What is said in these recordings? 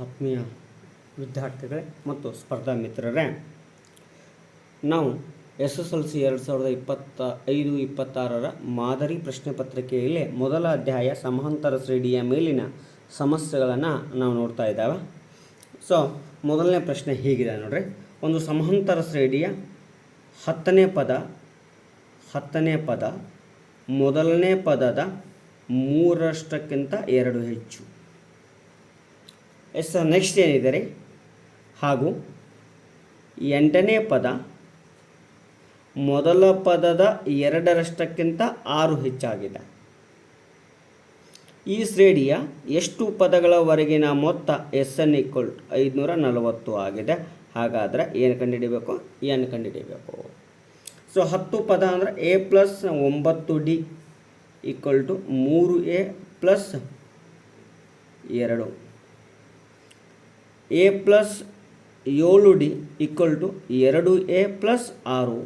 ಆತ್ಮೀಯ ವಿದ್ಯಾರ್ಥಿಗಳೇ ಮತ್ತು ಸ್ಪರ್ಧಾ ಮಿತ್ರರೇ, ನಾವು SSLC 2025-26 ಮಾದರಿ ಪ್ರಶ್ನೆ ಪತ್ರಿಕೆಯಲ್ಲಿ ಮೊದಲ ಅಧ್ಯಾಯ ಸಮಾಂತರ ಶ್ರೇಣಿಯ ಮೇಲಿನ ಸಮಸ್ಯೆಗಳನ್ನು ನಾವು ನೋಡ್ತಾ ಇದ್ದಾವೆ. ಸೊ ಮೊದಲನೇ ಪ್ರಶ್ನೆ ಹೀಗಿದೆ ನೋಡ್ರಿ. ಒಂದು ಸಮಾಂತರ ಶ್ರೇಣಿಯ 10ನೇ ಪದ ಮೊದಲನೇ ಪದದ 3ರಷ್ಟಕ್ಕಿಂತ 2 ಹೆಚ್ಚು. ನೆಕ್ಸ್ಟ್ ಏನಿದೆ ರೀ, ಹಾಗೂ 8ನೇ ಪದ ಮೊದಲ ಪದದ 2ರಷ್ಟಕ್ಕಿಂತ 6 ಹೆಚ್ಚಾಗಿದೆ. ಈ ಶ್ರೇಣಿಯ ಎಷ್ಟು ಪದಗಳವರೆಗಿನ ಮೊತ್ತ SN = 540 ಆಗಿದೆ. ಹಾಗಾದರೆ ಏನು ಕಂಡುಹಿಡಿಯಬೇಕು? n ಕಂಡುಹಿಡಿಯಬೇಕು. ಸೊ 10 ಪದ ಅಂದರೆ A + 9D = 3A + 2. A + 7D = 2A + 6.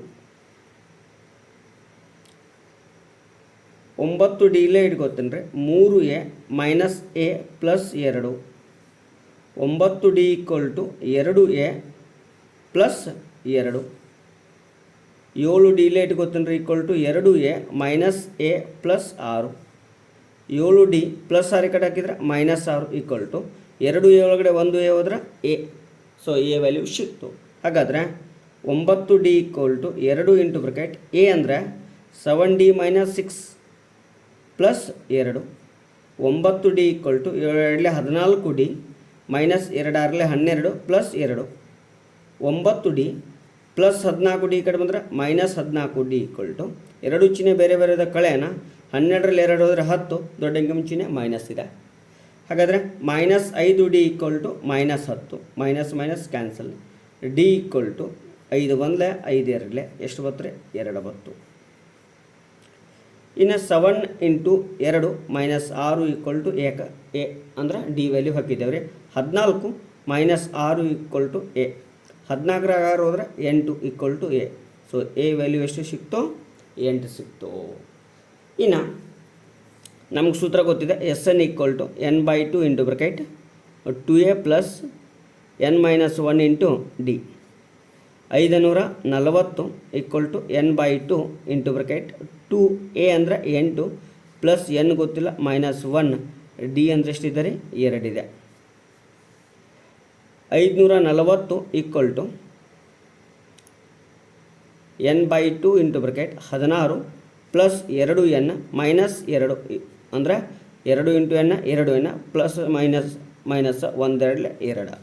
9D ಇಲ್ಲೇ ಇಟ್ಕೋತೀನಿ ರೀ. 3A - A + 2. 9D = 2A + 2. 7D ಇಲ್ಲೇ ಇಟ್ಕೋತೀನಿ ರೀ. = 2A - A + 6. 7D + 6 ಕಡೆ ಹಾಕಿದರೆ -6 = 2A ಒಳಗಡೆ 1A ಹೋದ್ರೆ A. ಸೊ A ವ್ಯಾಲ್ಯೂ ಸಿಕ್ತು. ಹಾಗಾದರೆ 9D = 2 ಇಂಟು ಬ್ರಾಕೆಟ್ A ಅಂದರೆ 7D - 6 + 2. 9D = 7 14D -2 6 12 + 2. 9D + 14D ಈ ಕಡೆ ಬಂದರೆ -14D = 2 ಚಿಹ್ನೆ ಬೇರೆ ಬೇರೆದ ಕಳೆನ 12ರಲ್ಲಿ 2 ಹೋದರೆ 10, ದೊಡ್ಡ ಅಂಕಿ ಚಿಹ್ನೆ ಮೈನಸ್ ಇದೆ. ಹಾಗಾದರೆ -5D = -10, - ಕ್ಯಾನ್ಸಲ್. D = 5 1 5 2 ಎಷ್ಟು ಬರ್ತದೆ? 2 ಬತ್ತು. ಇನ್ನು 7 × 2 - 6 = A ಅಂದ್ರೆ D ವ್ಯಾಲ್ಯೂ ಹಾಕಿದ್ದೇವೆ ರೀ. 14 - 6 = A. 14 6 ಹೋದರೆ 8 = A. ಸೊ A ವ್ಯಾಲ್ಯೂ ಎಷ್ಟು ಸಿಕ್ತೋ? 8 ಸಿಕ್ತು. ಇನ್ನು ನಮಗೆ ಸೂತ್ರ ಗೊತ್ತಿದೆ. SN = n/2 into bracket 2A + n - 1 into D. 540 = n/2 into bracket 2A ಅಂದರೆ 8 + n ಗೊತ್ತಿಲ್ಲ -1. D ಅಂದರೆ ಎಷ್ಟಿದೆ ರೀ? 2 ಇದೆ. 540 = n/2 ಇಂಟು ಬ್ರಾಕೆಟ್ 16 + 2n - 2 ಅಂದರೆ 2 × n 2n + -1 2 2.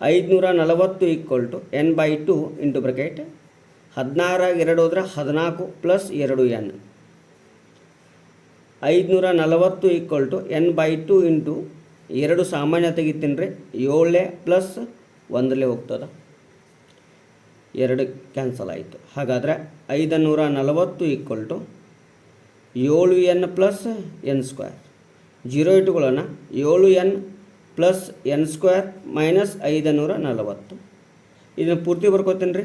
540 = n/2 into bracket 16 2 ಹೋದರೆ 14 + 2n. 540 = n/2 ಇಂಟು 2 ಸಾಮಾನ್ಯ ತೆಗಿತೀನಿ ರೀ. 7 + 1 ಹೋಗ್ತದೆ, 2 ಕ್ಯಾನ್ಸಲ್ ಆಯಿತು. ಹಾಗಾದರೆ 540 = 7n + n². 0 ಇಟ್ಟುಕೊಳ್ಳೋಣ. 7n + n² - 540. ಇದನ್ನು ಪೂರ್ತಿ ಬರ್ಕೋತೀನಿ ರೀ.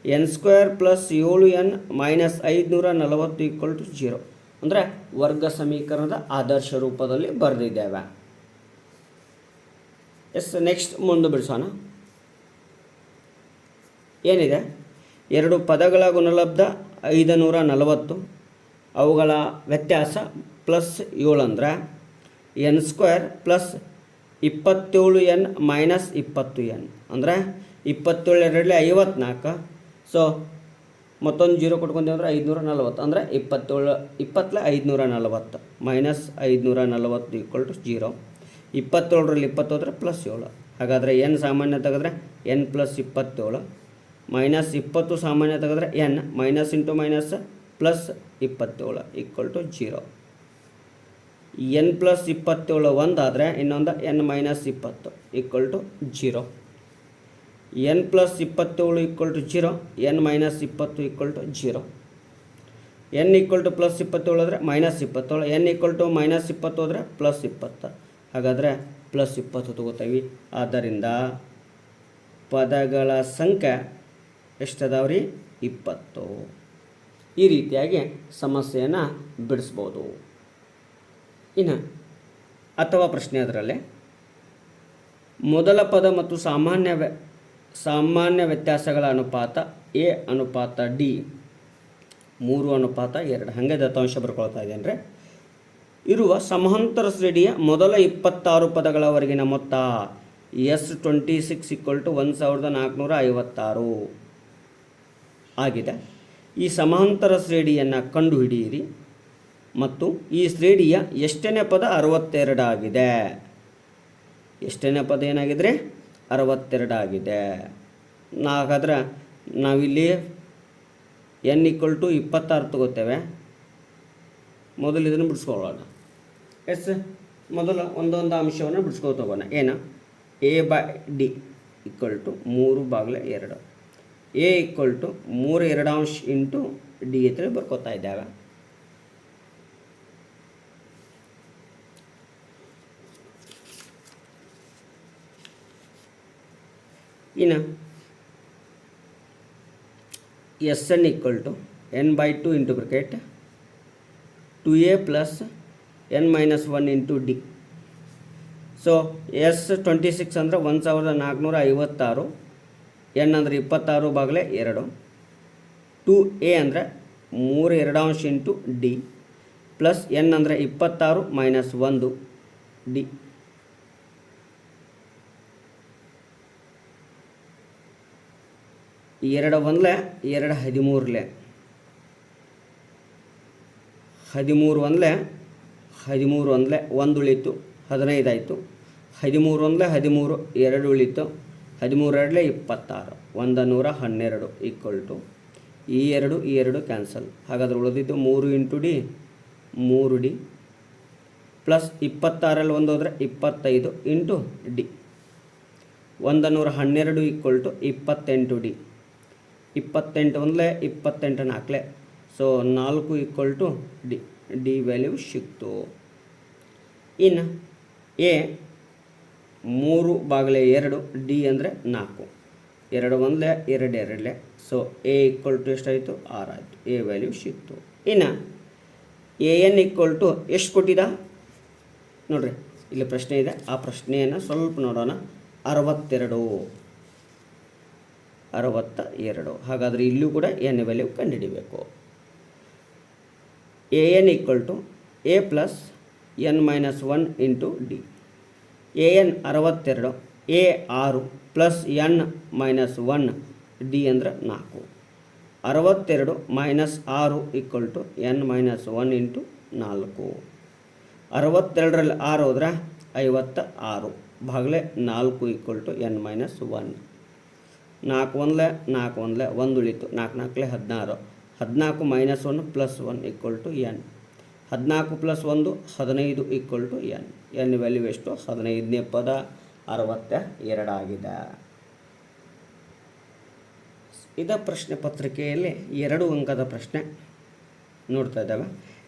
n² + 7n - 540 = 0 ಅಂದರೆ ವರ್ಗ ಸಮೀಕರಣದ ಆದರ್ಶ ರೂಪದಲ್ಲಿ ಬರೆದಿದ್ದೇವೆ. ನೆಕ್ಸ್ಟ್ ಮುಂದೆ ಬಿಡಿಸೋಣ. ಏನಿದೆ? 2 ಪದಗಳ ಗುಣಲಬ್ಧ 540, ಅವುಗಳ ವ್ಯತ್ಯಾಸ +7 ಅಂದರೆ n² + 27n - 20n ಅಂದರೆ 27 2 54. ಸೊ ಮತ್ತೊಂದು 0 ಕೊಟ್ಕೊಂತೀವಿ ಅಂದರೆ 540 ಅಂದರೆ 27 20 540 -540 = 0. 27ರಲ್ಲಿ 20 ಹೋದರೆ +7. ಹಾಗಾದರೆ n ಸಾಮಾನ್ಯ ತೆಗೆದ್ರೆ n + 27, -20 ಸಾಮಾನ್ಯ ತೆಗೆದ್ರೆ n - ಇಂಟು ಮೈನಸ್ +27 = 0. n + 27 1 ಆದರೆ ಇನ್ನೊಂದು n - 20 = 0. n + 27 = 0, n - 20 = 0. n = +27 ಆದರೆ -27, n = -20 ಹೋದರೆ +20. ಹಾಗಾದರೆ +20 ತಗೋತೀವಿ. ಆದ್ದರಿಂದ ಪದಗಳ ಸಂಖ್ಯೆ ಎಷ್ಟದಾವ್ರಿ? 20. ಈ ರೀತಿಯಾಗಿ ಸಮಸ್ಯೆಯನ್ನು ಬಿಡಿಸ್ಬೋದು. ಇನ್ನು ಅಥವಾ ಪ್ರಶ್ನೆ ಅದರಲ್ಲಿ ಮೊದಲ ಪದ ಮತ್ತು ಸಾಮಾನ್ಯ ವ್ಯತ್ಯಾಸಗಳ ಅನುಪಾತ ಎ ಅನುಪಾತ ಡಿ 3:2. ಹಾಗೆ ದತ್ತಾಂಶ ಬರ್ಕೊಳ್ತಾ ಇದ್ದೇನೆ. ಇರುವ ಸಮಾಂತರ ಶ್ರೇಣಿಯ ಮೊದಲ 26 ಪದಗಳವರೆಗಿನ ಮೊತ್ತ S26 = 1456 ಆಗಿದೆ. ಈ ಸಮಾಂತರ ಶ್ರೇಣಿಯನ್ನು ಕಂಡುಹಿಡಿಯಿರಿ ಮತ್ತು ಈ ಶ್ರೇಣಿಯ ಎಷ್ಟನೇ ಪದ 62 ಆಗಿದೆ. ಎಷ್ಟನೇ ಪದ ಏನಾಗಿದ್ರೆ 62 ಆಗಿದೆ. ಹಾಗಾದ್ರೆ ನಾವಿಲ್ಲಿ n = 26 ತಗೋತೇವೆ. ಮೊದಲು ಇದನ್ನು ಬಿಡಿಸ್ಕೊಳ್ಳೋಣ. ಮೊದಲು ಒಂದೊಂದು ಅಂಶವನ್ನು ಬಿಡಿಸ್ಕೊತ ಹೋಗೋಣ. ಏನು A/D = 3/2. A = 3/2 × D ಅಂತೇಳಿ ಬರ್ಕೋತಾ ಇದ್ದಾಗ ಇನ್ನು Sn = n/2 × 2a + n - 1 × D. So S26 ಅಂದರೆ 1456, n ಅಂದರೆ 26/2, 2a ಅಂದರೆ 3/2 × D ಪ್ಲಸ್ n ಅಂದರೆ 26 - 1 D. ಎರಡು 1 2 13 13 1 13 1 ಉಳಿತು 15 ಆಯಿತು. 13 1 13 2 ಉಳಿತು 13 2 26 112 = ಈ 2 ಕ್ಯಾನ್ಸಲ್. ಹಾಗಾದ್ರೆ ಉಳಿದಿದ್ದು 3 × D 3D ಪ್ಲಸ್ 26 1 ಹೋದರೆ 25 × D 112 = 28 D. 28 1 28 4. So 4 = D. D value ಸಿಕ್ತು. ಇನ್ನು A 3/2, D ಅಂದರೆ 4. 2 1 2 2. ಸೊ A = ಎಷ್ಟಾಯಿತು 6 ಆಯಿತು. A ವ್ಯಾಲ್ಯೂ ಸಿಕ್ತು. ಇನ್ನು AN = ಎಷ್ಟು ಕೊಟ್ಟಿದ್ದ ನೋಡ್ರಿ, ಇಲ್ಲಿ ಪ್ರಶ್ನೆ ಇದೆ. ಆ ಪ್ರಶ್ನೆಯನ್ನು ಸ್ವಲ್ಪ ನೋಡೋಣ. 62. ಹಾಗಾದರೆ ಇಲ್ಲೂ ಕೂಡ n ವ್ಯಾಲ್ಯೂ ಕಂಡುಹಿಡಿಬೇಕು. AN = A + n - 1 × D. AN 62, A 6 plus n - 1 D ಅಂದರೆ 4. 62 - 6 = n - 1 × 4. 62ರಲ್ಲಿ 6 ಹೋದ್ರೆ 56 ಭಾಗಲೆ 4 = n - 1. 4 1 4 1 1 ಉಳಿತು 4 4 16. 14 - 1 + 1 = n. 14 + 1 15 = n. n ವ್ಯಾಲ್ಯೂ ಎಷ್ಟು 15ನೇ ಪದ 62 ಆಗಿದೆ. ಇದ ಪ್ರಶ್ನೆ ಪತ್ರಿಕೆಯಲ್ಲಿ 2 ಅಂಕದ ಪ್ರಶ್ನೆ ನೋಡ್ತಾ ಇದ್ದಾವೆ.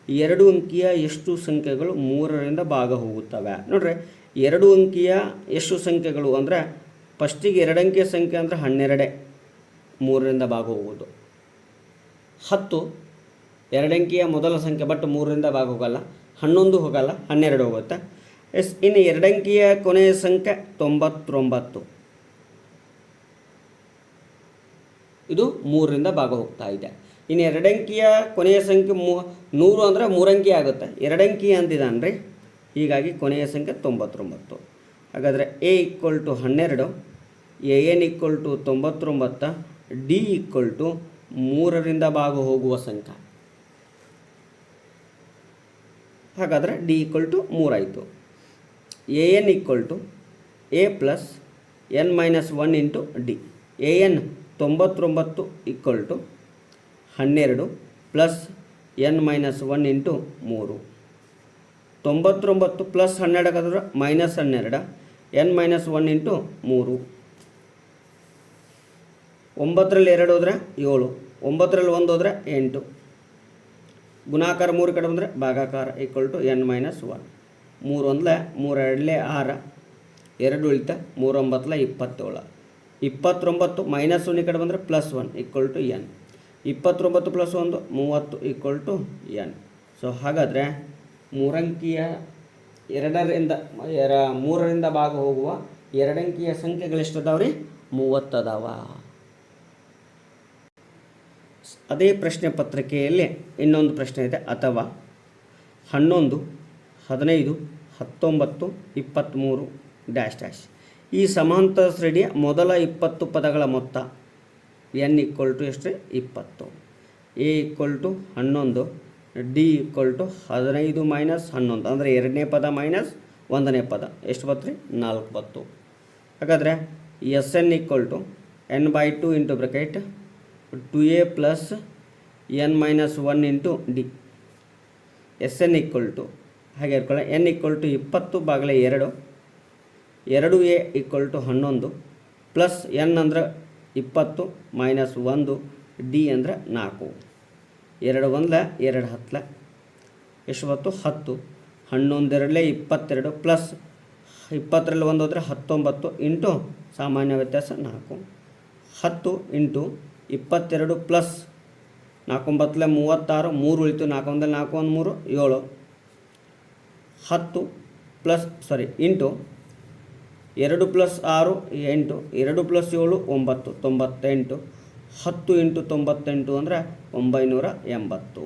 2 ಅಂಕಿಯ ಎಷ್ಟು ಸಂಖ್ಯೆಗಳು 3ರಿಂದ ಭಾಗ ಹೋಗುತ್ತವೆ? ನೋಡ್ರಿ, 2 ಅಂಕಿಯ ಎಷ್ಟು ಸಂಖ್ಯೆಗಳು ಅಂದರೆ ಫಸ್ಟಿಗೆ 2 ಅಂಕಿಯ ಸಂಖ್ಯೆ ಅಂದರೆ 12 3ರಿಂದ ಭಾಗ ಹೋಗೋದು. 10 2 ಅಂಕಿಯ ಮೊದಲ ಸಂಖ್ಯೆ, ಬಟ್ 3ರಿಂದ ಭಾಗ ಹೋಗಲ್ಲ. 11 ಹೋಗಲ್ಲ, 12 ಹೋಗುತ್ತೆ. ಇನ್ನು 2 ಅಂಕಿಯ ಕೊನೆಯ ಸಂಖ್ಯೆ 99. ಇದು 3ರಿಂದ ಭಾಗ ಹೋಗ್ತಾ ಇದೆ. ಇನ್ನು 2 ಅಂಕಿಯ ಕೊನೆಯ ಸಂಖ್ಯೆ 100 ಅಂದರೆ 3 ಅಂಕಿ ಆಗುತ್ತೆ. 2 ಅಂಕಿ ಅಂತಿದ್ದಾನ್ರಿ, ಹೀಗಾಗಿ ಕೊನೆಯ ಸಂಖ್ಯೆ 99. ಹಾಗಾದರೆ A = 12, AN = 99, D = 3ರಿಂದ ಭಾಗ ಹೋಗುವ ಸಂಖ್ಯೆ. ಹಾಗಾದರೆ D = 3 ಆಯಿತು. AN = A + n - 1 × D. AN 99 = 12 plus n - 1 × 3. 99 plus 12 ಆಗಿದ್ರೆ -12, n - 1 × 3. 9ರಲ್ಲಿ 2 ಹೋದರೆ 7, 9ರಲ್ಲಿ 1 ಹೋದರೆ 8. ಗುಣಾಕಾರ 3 ಕಡೆ ಬಂದರೆ ಭಾಗಾಕಾರ = n - 1. 3 1 3 2 6, 2 ಉಳಿತ 3 9 27. 29 -1 ಕಡೆ ಬಂದರೆ +1 = n. 29 + 1 30 = n. ಸೊ ಹಾಗಾದರೆ 3 ಅಂಕಿಯ ಮೂರರಿಂದ ಭಾಗ ಹೋಗುವ ಎರಡಂಕಿಯ ಸಂಖ್ಯೆಗಳೆಷ್ಟದಾವ ರೀ? 30 ಅದಾವ. ಅದೇ ಪ್ರಶ್ನೆ ಪತ್ರಿಕೆಯಲ್ಲಿ ಇನ್ನೊಂದು ಪ್ರಶ್ನೆ ಇದೆ. ಅಥವಾ 11, 15, 19, 23 ಡ್ಯಾಶ್ ಡ್ಯಾಶ್ ಈ ಸಮಾಂತರ ಶ್ರೇಣಿಯ ಮೊದಲ 20 ಪದಗಳ ಮೊತ್ತ n = ಎಷ್ಟು ರೀ? 20. a = 11, d = 15 ಮೈನಸ್ 11 ಅಂದರೆ ಎರಡನೇ ಪದ ಮೈನಸ್ ಒಂದನೇ ಪದ ಎಷ್ಟು ಬತ್ತು ರೀ? 4 ಬತ್ತು. ಹಾಗಾದರೆ Sn = n/2 into bracket 2a plus n minus 1 into D. Sn ಹಾಗೆ ಇರ್ಕೊಳ್ಳಿ. n = 20/2, 2a = 11 ಪ್ಲಸ್ n ಅಂದರೆ 20 ಮೈನಸ್ 1 ಡಿ ಅಂದರೆ 4. 2 1 2 10 ಎಷ್ಟು ಬತ್ತು? 10. 11 2 22 ಪ್ಲಸ್ 20ರಲ್ಲಿ 1 ಹೋದರೆ 19 ಇಂಟು ಸಾಮಾನ್ಯ ವ್ಯತ್ಯಾಸ 4. 10 ಇಂಟು 22 ಪ್ಲಸ್ 4 9 36, 3 ಉಳಿತು, 4 1 4 1 3 7. 10 plus into 2 plus 6 8, 2 plus 7 9 98. 10 into 98 ಅಂದರೆ 980.